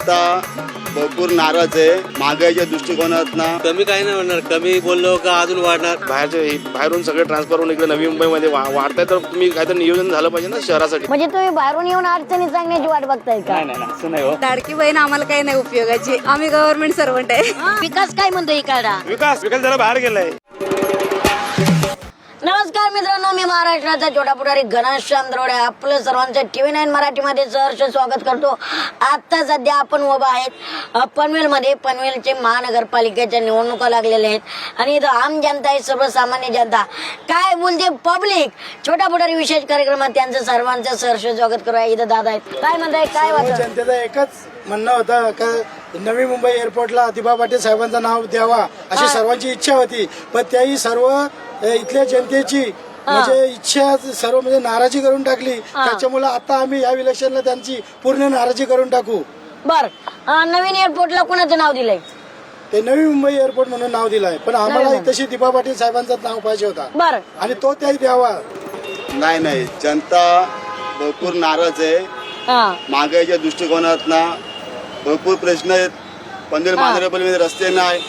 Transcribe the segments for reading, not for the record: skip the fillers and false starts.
जनता भरपूर नाराज आहे महागाईच्या दृष्टिकोनातनं. कमी काही नाही होणार, कमी बोललो का अजून वाढणार. बाहेरून सगळे ट्रान्सफर होऊन इकडे नवी मुंबईमध्ये वाढताय, तर तुम्ही काहीतरी नियोजन झालं पाहिजे ना शहरासाठी. म्हणजे तुम्ही बाहेरून येऊन अडचणी सांगण्याची वाट बघताय का? लाडकी बहीण आम्हाला काही नाही उपयोगाची, आम्ही गव्हर्नमेंट सर्वंट आहे. विकास काय म्हणतो इकडा? विकास जरा बाहेर गेलाय. नमस्कार मित्रांनो, मी महाराष्ट्राचा छोटा पुढारी घनश्याम द्रोडे आपलं सर्वांचं TV9 मराठीमध्ये सहर्ष स्वागत करतो. आता सध्या आपण उभा आहेत पनवेलमध्ये. पनवेलचे महानगरपालिकेच्या निवडणुका लागलेल्या आहेत आणि इथं आम जनता आहे, सर्वसामान्य जनता काय बोलते पब्लिक. छोटा पुढारी विशेष कार्यक्रमात त्यांचं सर्वांचं सहर्ष स्वागत करूया. इथं दादा आहेत, काय म्हणताय, काय वाटतं? जनतेचं एकच म्हणणं होतं का नवी मुंबई एअरपोर्टला दिबा पाटील साहेबांचं नाव द्यावा अशी सर्वांची इच्छा होती, पण त्याही सर्व इथल्या जनतेची म्हणजे इच्छा सर्व म्हणजे नाराजी करून टाकली. त्याच्यामुळे आता आम्ही या इलेक्शनला त्यांची पूर्ण नाराजी करून टाकू. बर, नवीन एअरपोर्टला कोणाचं नाव दिलंय? ते नवी मुंबई एअरपोर्ट म्हणून नाव दिलंय, पण आम्हाला तशी दिबा पाटील साहेबांचं नाव पाहिजे होता. बर, आणि तो त्याही द्यावा. नाही, जनता भरपूर नाराज आहे महागाईच्या दृष्टिकोनातनं. भरपूर प्रश्न आहेत. पनवेल महानगरपालिकेमध्ये रस्ते नाही.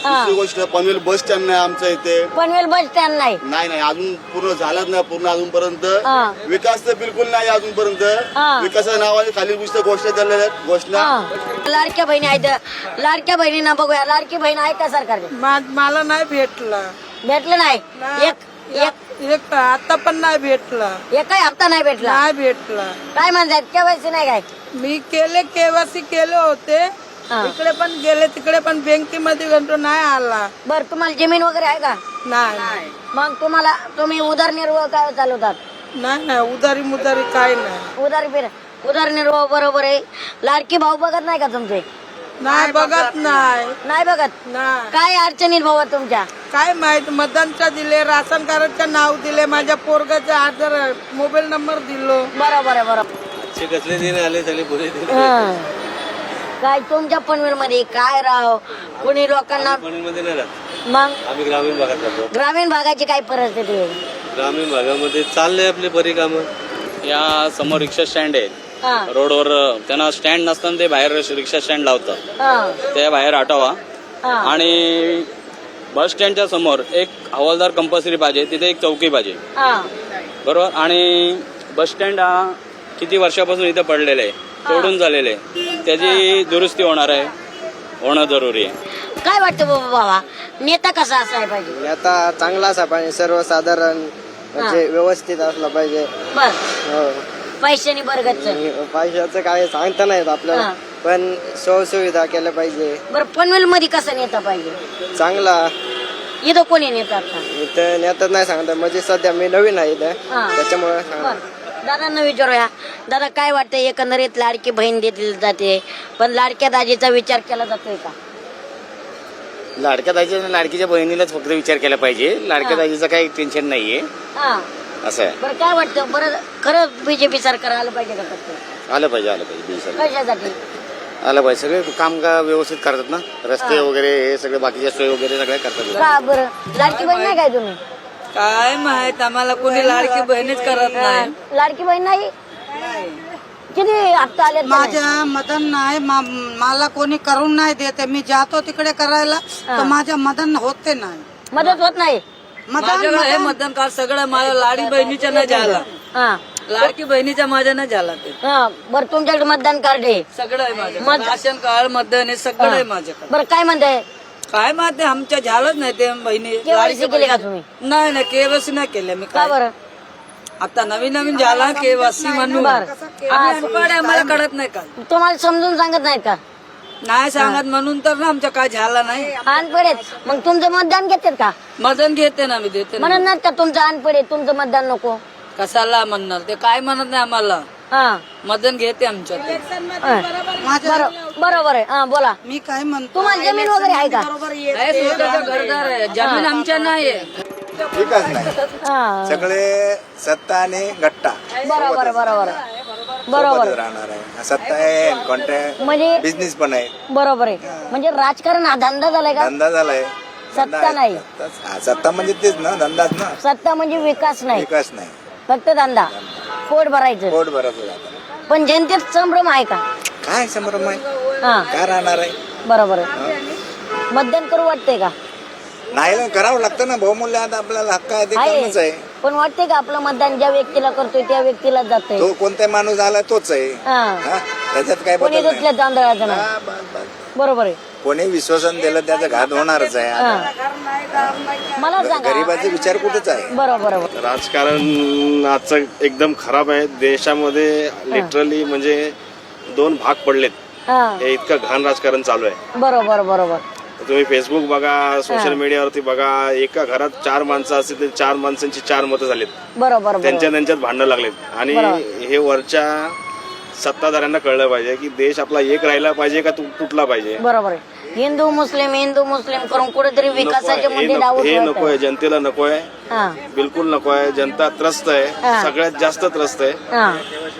दुसरी गोष्ट, पनवेल बस स्टँड नाही आमच्या इथे. पनवेल बस स्टँड नाही अजून पूर्ण झालाच नाही. पूर्ण अजूनपर्यंत विकास तर बिलकुल नाही अजूनपर्यंत. विकासाच्या नावाने खाली नुसतं घोषणा चाललेल्या आहेत. घोषणा लाडक्या बहिणी आहेत, लाडक्या बहिणींना बघूया. लाडकी बहीण आहे का सरकारने? मला नाही भेटलं. भेटलं नाही. एक आता पण नाही भेटलं. एकही हप्ता नाही भेटला. नाही भेटलं. काय म्हणतात, केवायसी नाही काय? मी केवायसी केले होते, इकडे पण गेले, तिकडे पण बँकेमध्ये गेलो, नाही आला. बर, तुम्हाला जमीन वगैरे आहे का? नाही. मग तुम्ही उदरनिर्वाह काय चालवतात? नाही उधारी मुदारी काय नाही. उदरनिर्वाह बरोबर आहे. लाडकी भाऊ बघत नाही का तुमचे? नाही बघत नाही बघत. नाही. काय अडचणीत भाऊ तुमच्या? काय माहित, मतदानच्या दिले, राशन कार्डचं नाव दिले, माझ्या पोरगाचा आधार मोबाईल नंबर दिलो. बरोबर आहे, बरोबर. कसले दिन आले सगळे पुरे दिन. काय तुमच्या पनवेल मध्ये काय राव कोणी लोकांना पनवेलमध्ये नाही राहत, मग आम्ही ग्रामीण भागात राहतो. ग्रामीण भागाची काय परिस्थिती आहे? ग्रामीण भागामध्ये चाललंय आपली बरी कामं. या समोर रिक्षा स्टँड आहे, रोडवर त्यांना स्टँड नसताना ते बाहेर रिक्षा स्टँड लावतात, ते बाहेर हटवा. आणि बस स्टँडच्या समोर एक हवालदार कंपल्सरी पाहिजे, तिथे एक चौकी पाहिजे, बरोबर. आणि बस स्टँड हा किती वर्षापासून इथं पडलेलं आहे, तोडून झालेलं आहे, त्याची दुरुस्ती होणं जरुरी आहे. काय वाटतं बाबा, नेता कसा असायला पाहिजे? नेता चांगला असा पाहिजे, सर्वसाधारण म्हणजे व्यवस्थित असला पाहिजे. बर, पैशाने बरगत. पैशाचं काय सांगता नाही येत आपल्याला, पण सोयीसुविधा केल्या पाहिजे. बर, पनवेल मध्ये कसा नेता पाहिजे? चांगला. इथं कोणी नेता? इथं नेता नाही सांगता, म्हणजे सध्या मी नवीन आहे इथं, त्याच्यामुळे. दादांना विचारूया. दादा, काय वाटतं, एकंदरीत लाडकी बहीण दिली जाते, पण लाडक्या दाजीचा विचार केला जातोय का? लाडक्या लाडकीच्या बहिणीलाच फक्त विचार केला पाहिजे. लाडक्या दाजीचं काही टेन्शन नाहीये, असं आहे. बरं, काय वाटतं, बरं खरं बीजेपी सरकार आलं पाहिजे का? आलं पाहिजे कशासाठी आलं पाहिजे. सगळे काम का व्यवस्थित करतात ना, रस्ते वगैरे हे सगळे बाकीच्या सोय वगैरे सगळ्या करतात. का बरं, लाडकी बहीण नाही काय तुम्ही? काय माहित, आम्हाला कोणी लाडकी बहिणीच करत नाही. लाडकी बहीण नाही. किती हप्ता आले? माझ्या मदन नाही, मला कोणी करून नाही देते. मी जातो तिकडे करायला, तर माझ्या मदन होते नाही, मदत होत नाही. मतदान कार्ड सगळं माझ्या लाडी बहिणीच्या नाही झाला, लाडकी बहिणीच्या माझ्या नाही झाला. ते बरं, तुमच्याकडे मतदान कार्ड आहे? सगळं आहे माझं, राशन कार्ड, मतदान हे सगळं आहे माझ्याकडे. बरं, काय म्हणताय? काय माहिती, आमच्या झालंच नाही ते बहिणी. केवायसी केली का तुम्ही? नाही केवायसी नाही केलं मी. का बरं? आता नवीन झाला केवायसी म्हणून. आम्हाला कळत नाही का? तुम्हाला समजून सांगत नाहीत का? नाही सांगत म्हणून तर ना आमच्या काय झाला नाही. अनपडेत. मग तुमचं मतदान घेतात का? मतदान घेते ना, मी देते. म्हणत नाहीत का तुमचं अनपडे, तुमचं मतदान नको? कशाला म्हणणार ते, काय म्हणत नाही आम्हाला. मतदान घेते आमच्या. बरोबर आहे. बोला. मी काय म्हणतो, तुम्हाला जमीन वगैरे आहे का? घरदार आहे, जमीन आमच्या नाही. विकास नाही, सगळे सत्ता आणि गट्टा बरोबर राहणार आहे. सत्ता आहे, कॉन्ट्रॅक्ट म्हणजे बिझनेस पण आहे. बरोबर आहे. म्हणजे राजकारण हा धंदा झालाय का? धंदा झालाय. सत्ता नाही. सत्ता म्हणजे तेच ना, धंदाच ना. सत्ता म्हणजे विकास नाही, विकास नाही, फक्त धंदा, पोट भरायचं. पोट भरायचं. पण जनतेत संभ्रम आहे का? काय संभ्रम आहे? हा काय राहणार आहे? बरोबर आहे. मतदान करू वाटतंय का? नाही करावं लागतं ना, बहुमूल्य आता आपल्याला हक्क आहे ते करणंच आहे आहे. पण वाटतंय का आपलं मतदान ज्या व्यक्तीला करतोय त्या व्यक्तीला जातंय? तो कोणता माणूस आला तोच आहे. हा हा? त्याच्यात काय कोणी बदल नाही. दुसऱ्या तांदळाचं नाही. हा, बस, बस. बरोबर आहे. कोणी विश्वासन दिलं त्याचा घात होणारच आहे. हा. मला सांगा. गरीबाचे विचार कुठेच आहे. बरोबर. राजकारण आजचं एकदम खराब आहे. देशामध्ये लिटरली म्हणजे 2 भाग पडलेत. हा हे इतकं घाण राजकारण चालू आहे. बरोबर बरोबर. तुम्ही फेसबुक बघा, सोशल मीडियावरती बघा, एका घरात 4 माणसं असतील तर 4 माणसांची 4 मतं झालीत. बरोबर त्यांच्यात भांडणं लागलेत. आणि हे वरच्या सत्ताधाऱ्यांना कळलं पाहिजे की देश आपला एक राहिला पाहिजे का तुटला पाहिजे. बरोबर आहे. हिंदू मुस्लिम करून कुठेतरी विकासाचे मुद्दे हे नकोय, जनतेला नकोय, बिलकुल नकोय. जनता त्रस्त आहे, सगळ्यात जास्त त्रस्त आहे.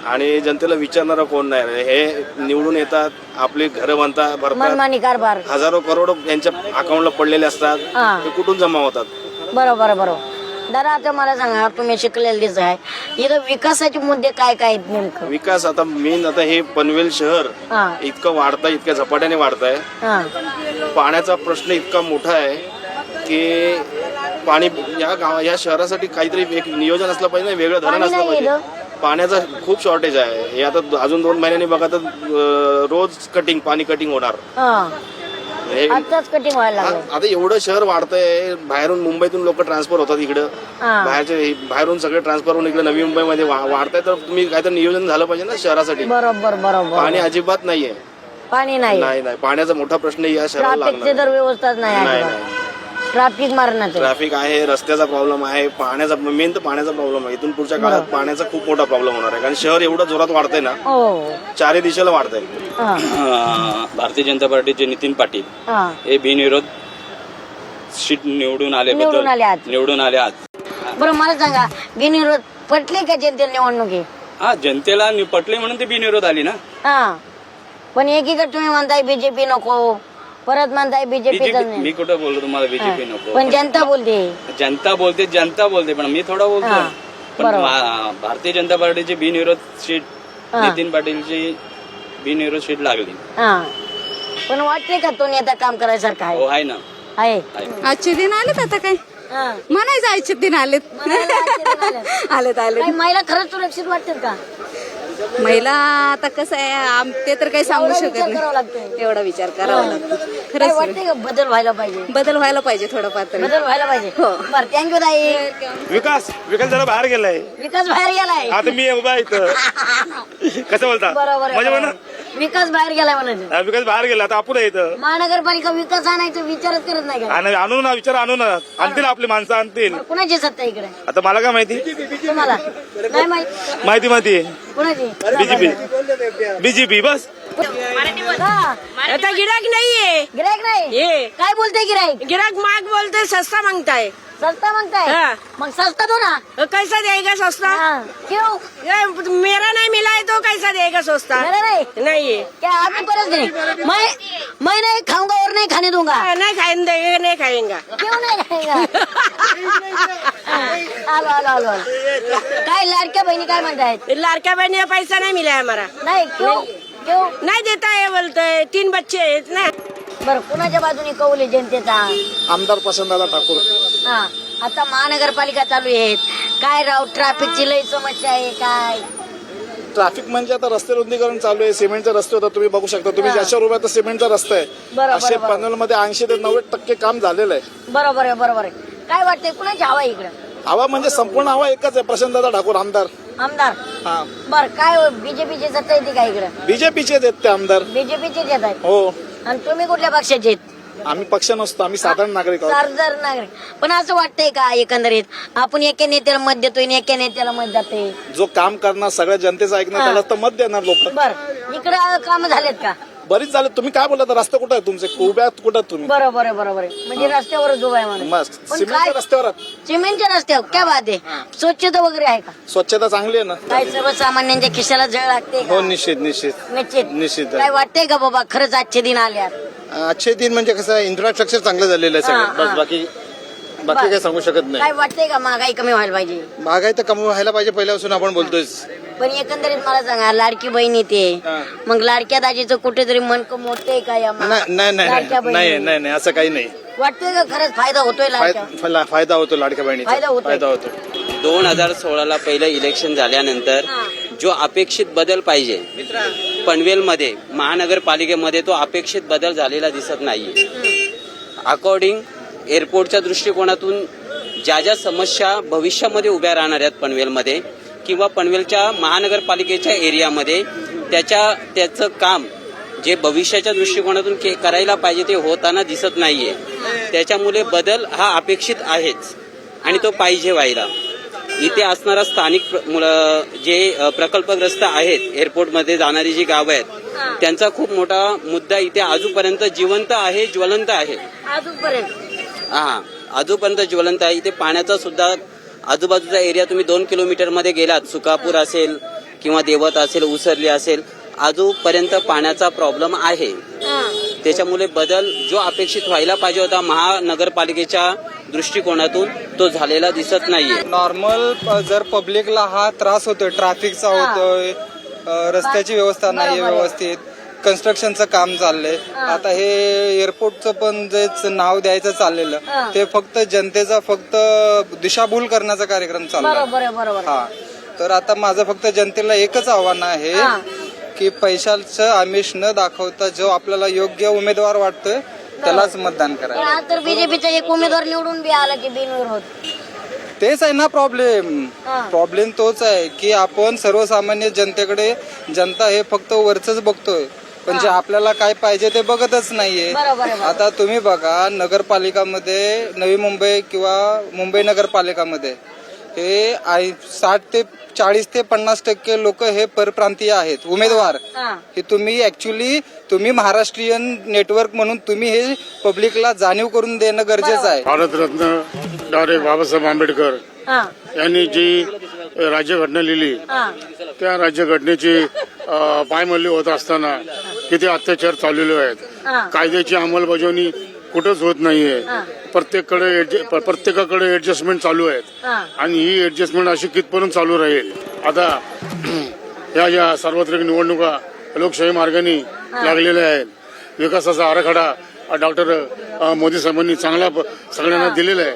आणि जनतेला विचारणारा कोण नाही. हे निवडून येतात, आपली घरं भरतात, मनमानी कारभार, हजारो करोड यांच्या अकाउंटला पडलेले असतात. ते कुठून जमा होतात? बरोबर बरोबर. दादा आता मला सांगा, तुम्ही शिकलेलीच आहे, इथं विकासाचे मुद्दे काय काय आहेत नेमकं? विकास आता मेन आता हे पनवेल शहर इतकं वाढतंय, इतक्या झपाट्याने वाढतंय. पाण्याचा प्रश्न इतका मोठा आहे की पाणी या शहरासाठी काहीतरी एक नियोजन असलं पाहिजे ना, वेगळं धरण असलं पाहिजे. पाण्याचा खूप शॉर्टेज आहे. हे आता अजून 2 महिन्यांनी बघा तर रोज पाणी कटिंग होणार. आताच कटिंग व्हायला लागलं. आता एवढं शहर वाढतंय, बाहेरून मुंबईतून लोक ट्रान्सफर होतात इकडं, बाहेरून सगळे ट्रान्सफर होऊन इकडे नवी मुंबईमध्ये वाढताय. तर तुम्ही काहीतरी नियोजन झालं पाहिजे ना शहरासाठी. बरोबर बरोबर. पाणी अजिबात नाहीये. पाणी नाही. पाण्याचा मोठा प्रश्न या शहराला ट्रॅफिकची तर व्यवस्थाच नाही. ट्रॅफिक मारण्याचं ट्रॅफिक आहे, रस्त्याचा प्रॉब्लेम आहे, पाण्याचा मेन तर पाण्याचा प्रॉब्लेम आहे. इथून पुढच्या काळात पाण्याचा खूप मोठा प्रॉब्लेम होणार आहे. कारण शहर एवढं जोरात वाढतंय ना, 4 दिशेला वाढतंय. भारतीय जनता पार्टीचे नितीन पाटील हे बिनविरोध सीट निवडून आले आज. बरं मला सांगा, बिनविरोध पटले का जनतेला निवडणुकी? हा, जनतेला पटले म्हणून ते बिनविरोध आली ना. हा पण एकीकडे तुम्ही म्हणताय बीजेपी नको, परत म्हणताय बीजेपी. मी कुठं बोललो तुम्हाला बीजेपी नको? पण जनता बोलते. जनता बोलते पण मी थोडा बोलतो. पण भारतीय जनता पार्टीची बिनविरोध सीट, नितीन पाटीलची बिनविरोध सीट लागली. पण वाटते का तो नेता काम करायसारखा आहे? हो आहे ना. आहे. आजचे दिन आलेत आता काय म्हणायचं, आजचे दिन आलेत. आलेत महिला खरंच सुरक्षित वाटतात का? महिला आता कसं आहे ते तर काही सांगू शकत नाही. एवढा विचार करावा लागतो. खरंच वाटते का बदल व्हायला पाहिजे? थोडंफार तरी बदल व्हायला पाहिजे. बरं, थँक्यू ताई. विकास जरा बाहेर गेलाय. विकास बाहेर गेलाय. आता मी उभा इथं. कसं बोलता? बरोबर. विकास बाहेर गेलाय म्हणायचं. विकास बाहेर गेला, आता आपण इथं महानगरपालिका विकास आणायचा विचारच करत नाही का? आणू ना, विचार आणू ना, आणतील आपली माणसं आणतील. कुणाची सत्ता इकडे? आता मला काय माहिती? तुम्हाला नाही माहिती कुणाची? बीजेपी बस. आता गिराक नाहीये. गिरायक नाही? काय बोलते गिरायक? गिराक माग बोलते, सस्ता मांगताय. सस्ता मांगताय? मग सस्ता दो ना. कैसा देगा सस्ता? क्यों? मेरा नहीं मिला है तो कैसा देगा सस्ता? मेरा नहीं है क्या? आपकी परस नहीं. मैं नहीं खाऊंगा और नहीं खाने दूंगा. नहीं खाएंगे, नहीं खाएंगा. क्यों नहीं खाएगा? आलो. काय लाडक्या बहिणी काय म्हणतायत? लाडक्या बहनी पैसा नहीं मिला है हमारा. नाही. क्यों नहीं देता है बोलते. 3 बच्चे आहेत ना. बरं, कुणाच्या बाजूने कौल आहे जनतेचा? आमदार प्रशांतदादा ठाकूर. आता महानगरपालिका चालू आहेत, काय राव ट्रॅफिकची लई समस्या आहे. काय ट्रॅफिक म्हणजे आता रस्ते रुंदीकरण चालू आहे. सिमेंटचे रस्ते होतात, तुम्ही बघू शकता. तुम्ही ज्याच्या रुपयात सिमेंटचा रस्ता आहे, असे पनवेलमध्ये 80 ते 90% काम झालेलं आहे. बरोबर आहे. काय वाटतंय कुणाची हवा इकडे? हवा म्हणजे संपूर्ण हवा एकच आहे, प्रशांतदादा ठाकूर आमदार. बर, काय बीजेपीचे सत्ता येते का इकडे? बीजेपीचे आहेत ते आमदार. बीजेपीचे येत आहेत. हो. आणि तुम्ही कुठल्या पक्षाचे आहेत? आम्ही पक्ष नसतो, आम्ही साधारण नागरिक आहोत. साधारण नागरिक. पण असं वाटतंय का एकंदरीत आपण एका नेत्याला मत देतोय आणि एका नेत्याला मत जाते? जो काम करणार, सगळ्या जनतेचं ऐकणार, त्याला तर मत देणार लोक. बर, इकडे काम झालेत का? बरीच झाले. तुम्ही काय बोलता? रस्ते कुठे आहे तुमचे? उभ्या कुठे तुम्ही? बरोबर आहे. म्हणजे रस्त्यावरच उभा आहे म्हणून. सिमेंटच्या रस्त्यावर. सिमेंटच्या रस्त्यावर काय बात आहे? स्वच्छता वगैरे आहे का? स्वच्छता चांगली आहे ना. काय सर्वसामान्यांच्या खिशाला जळ लागते का? हो, निश्चित. काय वाटतंय का बाबा खरंच आजचे दिन आल्यात? आजचे दिन म्हणजे कसं इन्फ्रास्ट्रक्चर चांगलं झालेलं आहे सगळं. बस बाकी काही सांगू शकत नाही. काय वाटतंय का महागाई कमी व्हायला पाहिजे? महागाई तर कमी व्हायला पाहिजे पहिल्यापासून आपण बोलतोय. पण एकंदरीत मला सांगा, लाडकी बहीण येते, मग लाडक्या दाजीचं कुठेतरी मन मोठे का या लाडक्या बहिणी? नाही असं काही नाही. वाटतंय का खरंच फायदा होतोय लाडक्या? फायदा होतो लाडक्या बहिणीचा, फायदा होतोय. फायदा होतो. 2016ला पहिलं इलेक्शन झाल्यानंतर जो अपेक्षित बदल पाहिजे पनवेलमध्ये महानगरपालिकेमध्ये तो अपेक्षित बदल झालेला दिसत नाहीये. अकॉर्डिंग एअरपोर्टच्या दृष्टिकोनातून ज्या समस्या भविष्यामध्ये उभ्या राहणार आहेत पनवेलमध्ये किंवा पनवेलच्या महानगरपालिकेच्या एरियामध्ये त्याचं काम जे भविष्याच्या दृष्टिकोनातून करायला पाहिजे ते होताना दिसत नाहीये. त्याच्यामुळे बदल हा अपेक्षित आहेच आणि तो पाहिजे व्हायला. इथे असणारा स्थानिक जे प्रकल्पग्रस्त आहेत एअरपोर्टमध्ये जाणारी जी गावं आहेत त्यांचा खूप मोठा मुद्दा इथे आजूपर्यंत जिवंत आहे, ज्वलंत आहे. आजूपर्यंत ज्वलंत आहे. इथे पाण्याचा सुद्धा आजूबाजूचा एरिया तुम्ही 2 किलोमीटरमध्ये गेलात, सुकापूर असेल किंवा देवत असेल, उसरली असेल, आजूपर्यंत पाण्याचा प्रॉब्लेम आहे. त्याच्यामुळे बदल जो अपेक्षित व्हायला पाहिजे होता महानगरपालिकेच्या दृष्टिकोनातून तो झालेला दिसत नाहीये. नॉर्मल जर पब्लिकला हा त्रास होतोय, ट्रॅफिकचा होतोय, रस्त्याची व्यवस्था नाहीये व्यवस्थित, कन्स्ट्रक्शनचं काम चाललंय. आता हे एअरपोर्टचं पण जे नाव द्यायचं चाललेलं ते फक्त जनतेचा फक्त दिशाभूल करण्याचा कार्यक्रम चाललाय. हा, तर आता माझं फक्त जनतेला एकच आव्हान आहे की पैशाचं आमिष न दाखवता जो आपल्याला योग्य उमेदवार वाटतोय त्यालाच मतदान करायचं. तर बीजेपीचा एक उमेदवार निवडून बी आला की बिनविरोध. तेच आहे ना प्रॉब्लेम तोच आहे की आपण सर्वसामान्य जनतेकडे, जनता हे फक्त वरच बघतोय पण जे आपल्याला काय पाहिजे ते बघतच नाहीये. आता तुम्ही बघा, नगरपालिकामध्ये नवी मुंबई किंवा मुंबई नगरपालिकामध्ये हे 40 ते 50% लोक हे परप्रांतीय आहेत उमेदवार. हे तुम्ही महाराष्ट्रीयन नेटवर्क म्हणून तुम्ही हे पब्लिकला जाणीव करून देणं गरजेचं आहे. भारतरत्न डॉ. बाबासाहेब आंबेडकर यांनी जी राज्यघटना लिहिली त्या राज्यघटनेची पायमल्ली होत असताना किती अत्याचार चाललेले आहेत. कायद्याची अंमलबजावणी कुठंच होत नाहीये. प्रत्येकाकडे ऍडजस्टमेंट चालू आहेत आणि ही ऍडजस्टमेंट अशी कितपर्यंत चालू राहील. आता या ज्या सार्वत्रिक निवडणुका लोकशाही मार्गाने लागलेल्या आहेत, विकासाचा आराखडा डॉक्टर मोदी साहेबांनी चांगला सगळ्यांना दिलेला आहे.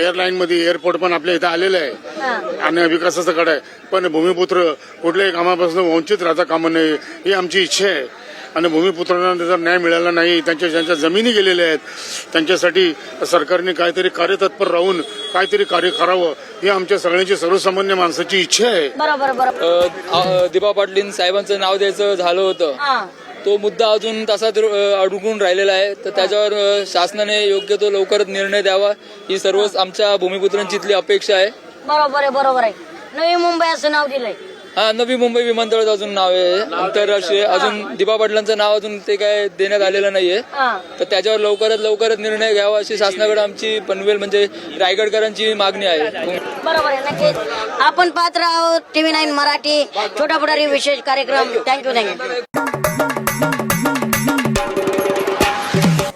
एअरलाईन मध्ये एअरपोर्ट पण आपल्या इथे आलेलं आहे आणि विकासाचं कडा आहे. पण भूमिपुत्र कुठल्याही कामापासून वंचित राहता कामा नये ही आमची इच्छा आहे. आणि भूमिपुत्रांना जर न्याय मिळाला नाही, ज्यांच्या जमिनी गेलेल्या आहेत त्यांच्यासाठी सरकारने काहीतरी कार्यतत्पर राहून काहीतरी कार्य करावं ही आमच्या सगळ्यांची सर्वसामान्य माणसाची इच्छा आहे. दिबा पाटील साहेबांचं नाव द्यायचं झालं होतं, तो मुद्दा अजून तसाच अडकून राहिलेला आहे. तर त्याच्यावर शासनाने योग्य तो लवकरच निर्णय द्यावा ही सर्वच आमच्या भूमिपुत्रांची इथली अपेक्षा आहे. बरोबर आहे. नवी मुंबई असं नाव दिलंय. हा, नवी मुंबई विमानतळाचं अजून नाव आहे आंतरराष्ट्रीय. अजून दिबा पाटलांचं नाव अजून ते काय देण्यात आलेलं नाहीये. तर त्याच्यावर लवकरात निर्णय घ्यावा अशी शासनाकडे आमची पनवेल म्हणजे रायगडकरांची मागणी आहे. बरोबर आहे, नक्कीच. आपण पात्र आहोत TV9 मराठी छोटा पुढारी विशेष कार्यक्रम. थँक्यू.